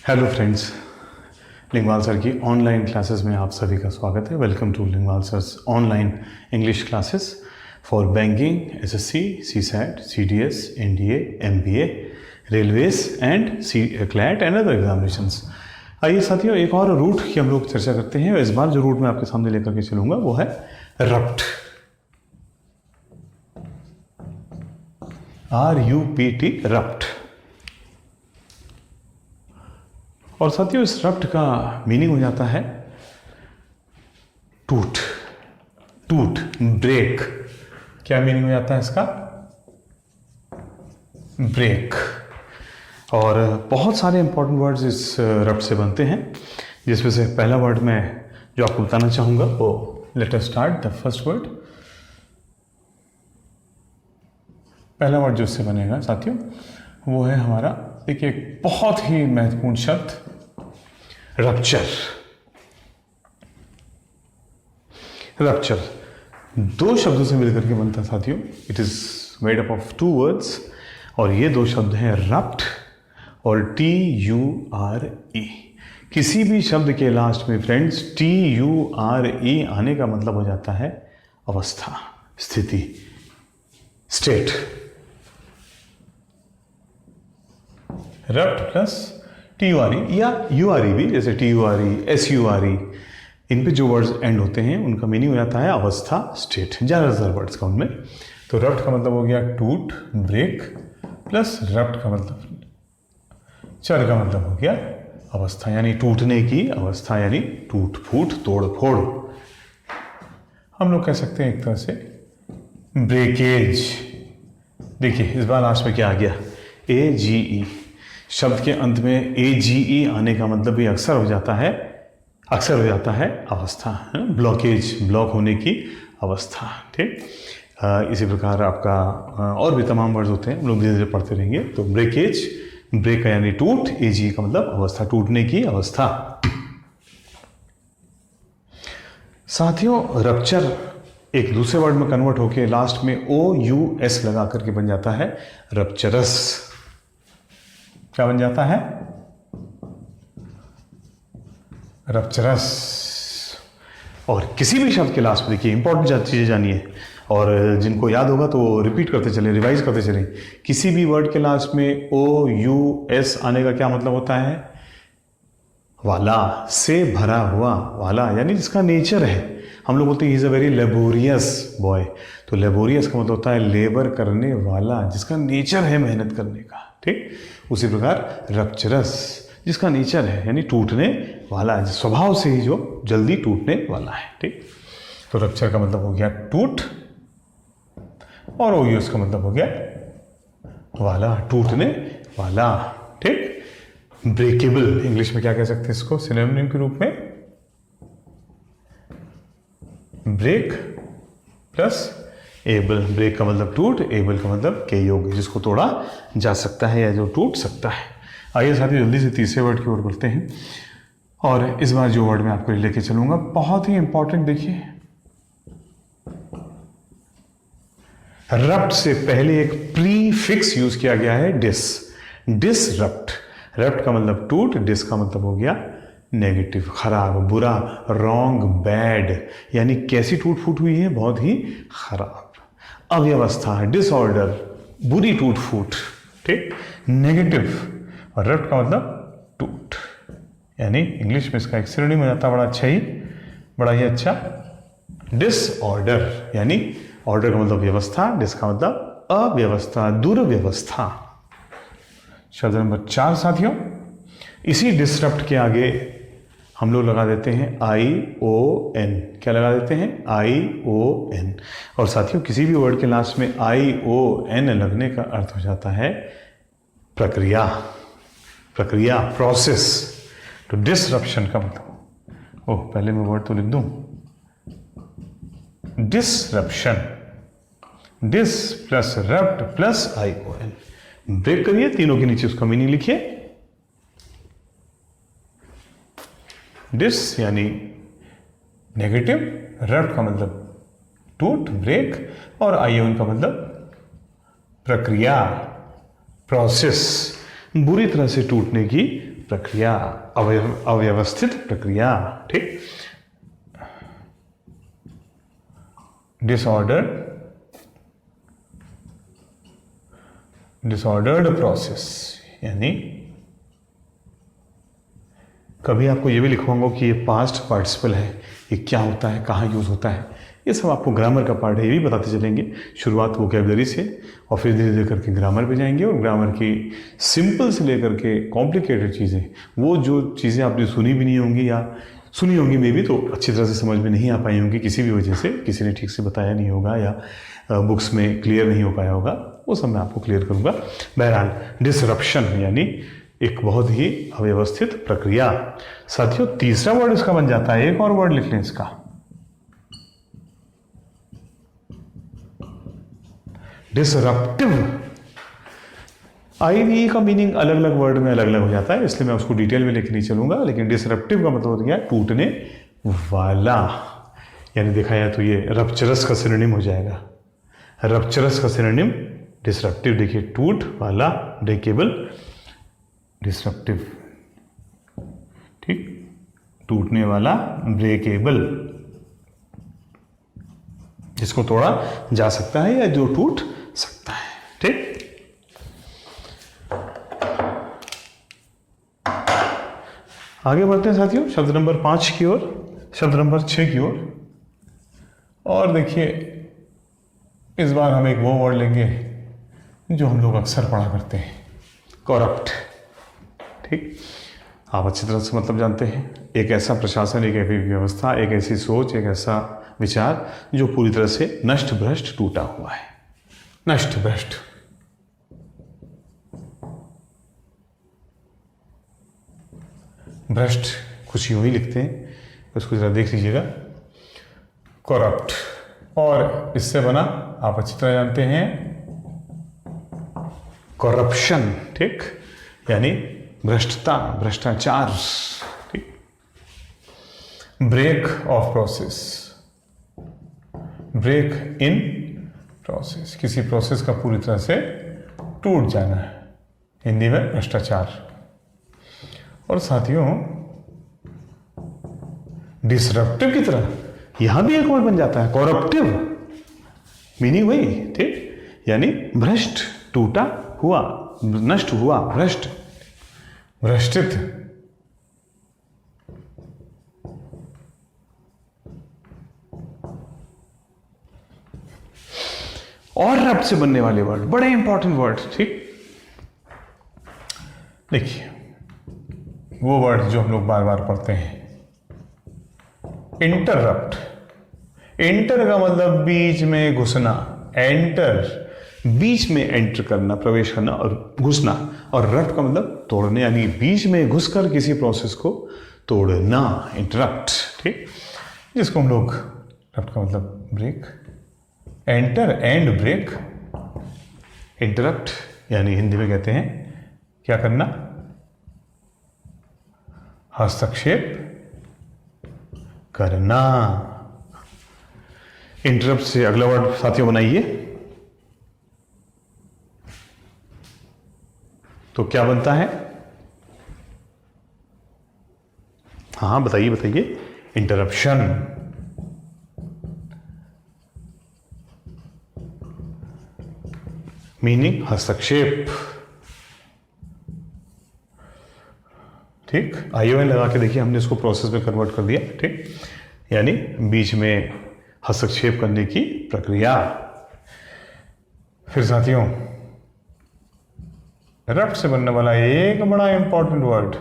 Hello friends, Lingwal sir की online classes में आप सभी का स्वागत है। Welcome to Lingwal sir's online English classes for banking, SSC, CSAT, CDS, NDA, MBA, railways and CLAT and other examinations. आइए साथियों, एक और रूट की हम लोग चर्चा करते हैं। इस बार जो रूट मैं आपके सामने लेकर के चलूंगा वो है रप्ट, RUPT, रप्ट। और साथियों, इस रप्ट का मीनिंग हो जाता है टूट, टूट, ब्रेक। क्या मीनिंग हो जाता है इसका? ब्रेक। और बहुत सारे इंपॉर्टेंट वर्ड्स इस रप्ट से बनते हैं, जिसमें से पहला वर्ड मैं जो आपको बताना चाहूंगा वो, let us start the first word. पहला वर्ड जो इससे बनेगा साथियों वो है हमारा, देखिए, एक बहुत ही महत्वपूर्ण शब्द, रप्चर। रप्चर दो शब्दों से मिलकर के बनता है साथियों। It is made up of 2 words, और ये 2 शब्द हैं रप्ट और TURE। किसी भी शब्द के लास्ट में फ्रेंड्स TURE आने का मतलब हो जाता है अवस्था, स्थिति, स्टेट। रप्ट प्लस TURE या URE भी, जैसे TURE, SURE, इन पे जो वर्ड्स एंड होते हैं उनका मीनिंग हो जाता है अवस्था, स्टेट। ज़्यादातर वर्ड्स का उनमें। तो रप्ट का मतलब हो गया टूट, ब्रेक, प्लस रप्ट का मतलब, चर का मतलब हो गया अवस्था, यानी टूटने की अवस्था, यानी टूट फूट, तोड़ फोड़। हम लोग कह सकते हैं एक तरह से ब्रेकेज। देखिए इस बार लास्ट में क्या आ गया, AGE। शब्द के अंत में AGE आने का मतलब भी अक्सर हो जाता है अवस्था, ब्लॉकेज, ब्लॉक होने की अवस्था। ठीक, इसी प्रकार आपका और भी तमाम वर्ड्स होते हैं, हम लोग धीरे धीरे पढ़ते रहेंगे। तो ब्रेकेज, ब्रेक का यानी टूट, AGE का मतलब अवस्था, टूटने की अवस्था। साथियों, रप्चर एक दूसरे वर्ड में कन्वर्ट होकर लास्ट में OUS लगा करके बन जाता है रप्चरस। क्या बन जाता है? रप्चरस। और किसी भी शब्द के लास्ट में, देखिए इंपॉर्टेंट चीजें जानिए, और जिनको याद होगा तो रिपीट करते चलें, रिवाइज करते चलें। किसी भी वर्ड के लास्ट में OUS आने का क्या मतलब होता है? वाला, से भरा हुआ, वाला, यानी जिसका नेचर है। हम लोग बोलते हैं he is a very laborious boy, तो लेबोरियस का मतलब होता है लेबर करने वाला, जिसका नेचर है मेहनत करने का। ठीक, उसी प्रकार रप्चरस, जिसका नेचर है यानी टूटने वाला, स्वभाव से ही जो जल्दी टूटने वाला है। ठीक, तो रप्चर का मतलब हो गया टूट, और OUS का मतलब हो गया वाला, टूटने वाला। ठीक, ब्रेकेबल, इंग्लिश में क्या कह सकते हैं इसको सिनोनिम के रूप में? Break plus able. ब्रेक का मतलब टूट, एबल का मतलब के योग्य, जिसको तोड़ा जा सकता है या जो टूट सकता है। आइए साथी जल्दी से तीसरे वर्ड की ओर बढ़ते हैं, और इस बार जो वर्ड मैं आपको लेके चलूंगा बहुत ही इंपॉर्टेंट। देखिए, रप्ट से पहले एक प्रीफिक्स यूज किया गया है, डिस, डिसरप्ट। रप्ट का मतलब टूट, डिस का मतलब हो गया नेगेटिव, खराब, बुरा, रॉन्ग, बैड, यानी कैसी टूट फूट हुई है? बहुत ही खराब, अव्यवस्था, डिसऑर्डर, बुरी टूट फूट। ठीक, नेगेटिव। और रप्ट का मतलब टूट, यानी इंग्लिश में इसका एक सिनोनिम हो जाता है, बड़ा ही अच्छा, डिसऑर्डर, यानी ऑर्डर का मतलब व्यवस्था, डिस का मतलब अव्यवस्था, दुर्व्यवस्था। शब्द नंबर 4 साथियों, इसी डिसरप्ट के आगे हम लोग लगा देते हैं ION। क्या लगा देते हैं? ION। और साथियों, किसी भी वर्ड के लास्ट में ION लगने का अर्थ हो जाता है प्रक्रिया, प्रक्रिया, प्रोसेस। तो डिसरप्शन का मतलब, पहले मैं वर्ड तो लिख दूं, disruption, dis plus rupt plus ION। Break करिए, तीनों के नीचे उसका मीनिंग लिखिए। डिस यानी नेगेटिव, रप्ट का मतलब टूट, ब्रेक, और ION का मतलब प्रक्रिया, प्रोसेस, बुरी तरह से टूटने की प्रक्रिया, अव्यवस्थित प्रक्रिया, ठीक। डिसऑर्डर्ड प्रोसेस, यानी कभी आपको ये भी लिखवाऊंगा कि ये पास्ट पार्टिसिपल है, ये क्या होता है, कहाँ यूज़ होता है, ये सब आपको ग्रामर का पार्ट है, ये भी बताते चलेंगे। शुरुआत वोकैबुलरी से और फिर धीरे धीरे करके ग्रामर पे जाएंगे, और ग्रामर की सिंपल से लेकर के कॉम्प्लिकेटेड चीज़ें, वो जो चीज़ें आपने सुनी भी नहीं होंगी या सुनी होंगी मे भी, तो अच्छी तरह से समझ में नहीं आ पाई होंगी किसी भी वजह से, किसी ने ठीक से बताया नहीं होगा या बुक्स में क्लियर नहीं हो पाया होगा, वो सब मैं आपको क्लियर करूँगा। बहरहाल डिसरप्शन यानी एक बहुत ही अव्यवस्थित प्रक्रिया। साथियों तीसरा वर्ड इसका बन जाता है, एक और वर्ड लिख लें इसका, डिसरप्टिव। आई का मीनिंग अलग अलग वर्ड में अलग अलग हो जाता है, इसलिए मैं उसको डिटेल में लेके नहीं चलूंगा, लेकिन डिसरप्टिव का मतलब हो गया टूटने वाला, यानी देखा जाए तो ये रप्चरस का सिनोनिम हो जाएगा। रप्चरस का सिनोनिम डिसरप्टिव, देखिए टूट वाला, ब्रेकेबल, डिसरप्टिव, ठीक, टूटने वाला, ब्रेकेबल, जिसको तोड़ा जा सकता है या जो टूट सकता है, ठीक। आगे बढ़ते हैं साथियों शब्द नंबर 5 की ओर, शब्द नंबर 6 की ओर। और देखिए इस बार हम एक वो वर्ड लेंगे जो हम लोग अक्सर पढ़ा करते हैं, करप्ट, ठीक। आप अच्छी तरह से मतलब जानते हैं, एक ऐसा प्रशासन, एक ऐसी व्यवस्था, एक ऐसी सोच, एक ऐसा विचार जो पूरी तरह से नष्ट भ्रष्ट टूटा हुआ है। नष्ट भ्रष्ट, भ्रष्ट कुछ यूं ही लिखते हैं, उसको जरा देख लीजिएगा, करप्ट, और इससे बना आप अच्छी तरह जानते हैं करप्शन, ठीक, यानी भ्रष्टता, भ्रष्टाचार, ठीक। Break of process, break in process, किसी प्रोसेस का पूरी तरह से टूट जाना है, हिंदी में भ्रष्टाचार। और साथियों डिसरप्टिव की तरह यहां भी एक वर्ड बन जाता है, करप्टिव, मीनिंग वही, ठीक, यानी भ्रष्ट, टूटा हुआ, नष्ट हुआ, भ्रष्ट, भ्रष्टित। और रप्ट से बनने वाले वर्ड बड़े इंपॉर्टेंट वर्ड, ठीक। देखिए वो वर्ड जो हम लोग बार बार पढ़ते हैं, इंटरप्ट। एंटर का मतलब बीच में घुसना, एंटर बीच में एंटर करना, प्रवेश करना और घुसना, और रप्ट का मतलब तोड़ने, यानी बीच में घुसकर किसी प्रोसेस को तोड़ना, इंटरप्ट, ठीक, जिसको हम लोग रप्ट का मतलब break, enter and break, interrupt यानी हिंदी में कहते हैं क्या करना, हस्तक्षेप करना। इंटरप्ट से अगला वर्ड साथियों बनाइए, तो क्या बनता है? हाँ बताइए बताइए, इंटरप्शन। मीनिंग हस्तक्षेप, ठीक। आईओएन लगा के देखिए, हमने इसको प्रोसेस में कन्वर्ट कर दिया, ठीक, यानी बीच में हस्तक्षेप करने की प्रक्रिया। फिर साथियों रप्ट से बनने वाला एक बड़ा इंपॉर्टेंट वर्ड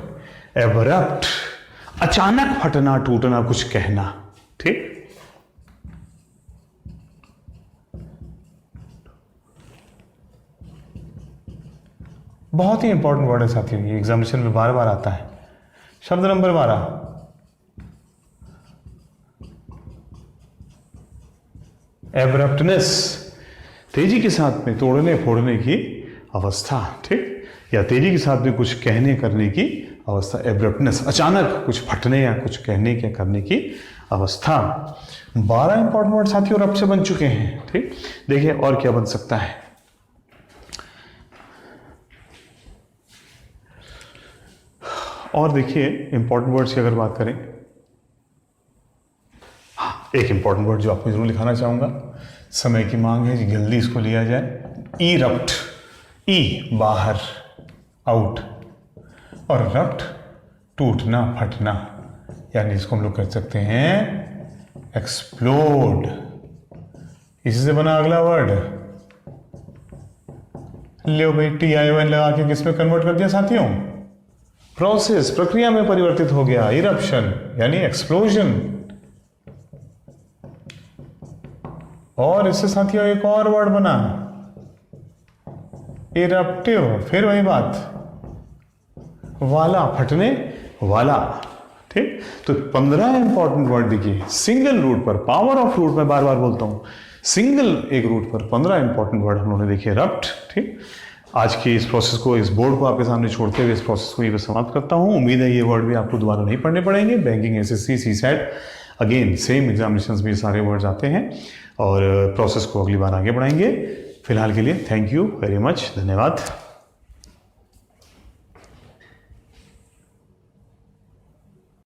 एब्रप्ट, अचानक फटना, टूटना, कुछ कहना, ठीक। बहुत ही इंपॉर्टेंट वर्ड है साथियों, ये एग्जामिनेशन में बार बार आता है। शब्द नंबर 12 एब्रप्टनेस, तेजी के साथ में तोड़ने फोड़ने की अवस्था, ठीक, या तेजी के साथ में कुछ कहने करने की अवस्था, एब्रप्टनेस, अचानक कुछ फटने या कुछ कहने के करने की अवस्था। 12 इंपॉर्टेंट वर्ड साथियों रप्ट से बन चुके हैं, ठीक। देखिए और क्या बन सकता है, और देखिए इंपॉर्टेंट वर्ड्स की अगर बात करें, हाँ, एक इंपॉर्टेंट वर्ड जो आपको जरूर लिखाना चाहूंगा, समय की मांग है, जल्दी इसको लिया जाए। इरप्ट, ई बाहर, आउट, और रप्ट टूटना, फटना, यानी इसको हम लोग कह सकते हैं एक्सप्लोड। इसी से बना अगला वर्ड, लियो भाई TION लगा के किसमें कन्वर्ट कर दिया साथियों? प्रोसेस, प्रक्रिया में परिवर्तित हो गया। इरप्शन यानी एक्सप्लोजन। और इससे साथियों एक और वर्ड बना, इरप्टिव, फिर वही बात, वाला, फटने वाला। ठीक, तो 15 इंपॉर्टेंट वर्ड देखिए सिंगल रूट पर, पावर ऑफ रूट में बार बार बोलता हूं, सिंगल एक रूट पर 15 इंपॉर्टेंट वर्ड हम लोगों ने देखे रप्ट। ठीक, आज की इस प्रोसेस को, इस बोर्ड को आपके सामने छोड़ते हुए इस प्रोसेस को ये समाप्त करता हूं। उम्मीद है ये वर्ड भी आपको दोबारा नहीं पढ़ने पड़ेंगे। Banking, SSC, CSAT, again same examinations में सारे वर्ड्स आते हैं और प्रोसेस को अगली बार आगे बढ़ाएंगे। फिलहाल के लिए थैंक यू वेरी मच, धन्यवाद।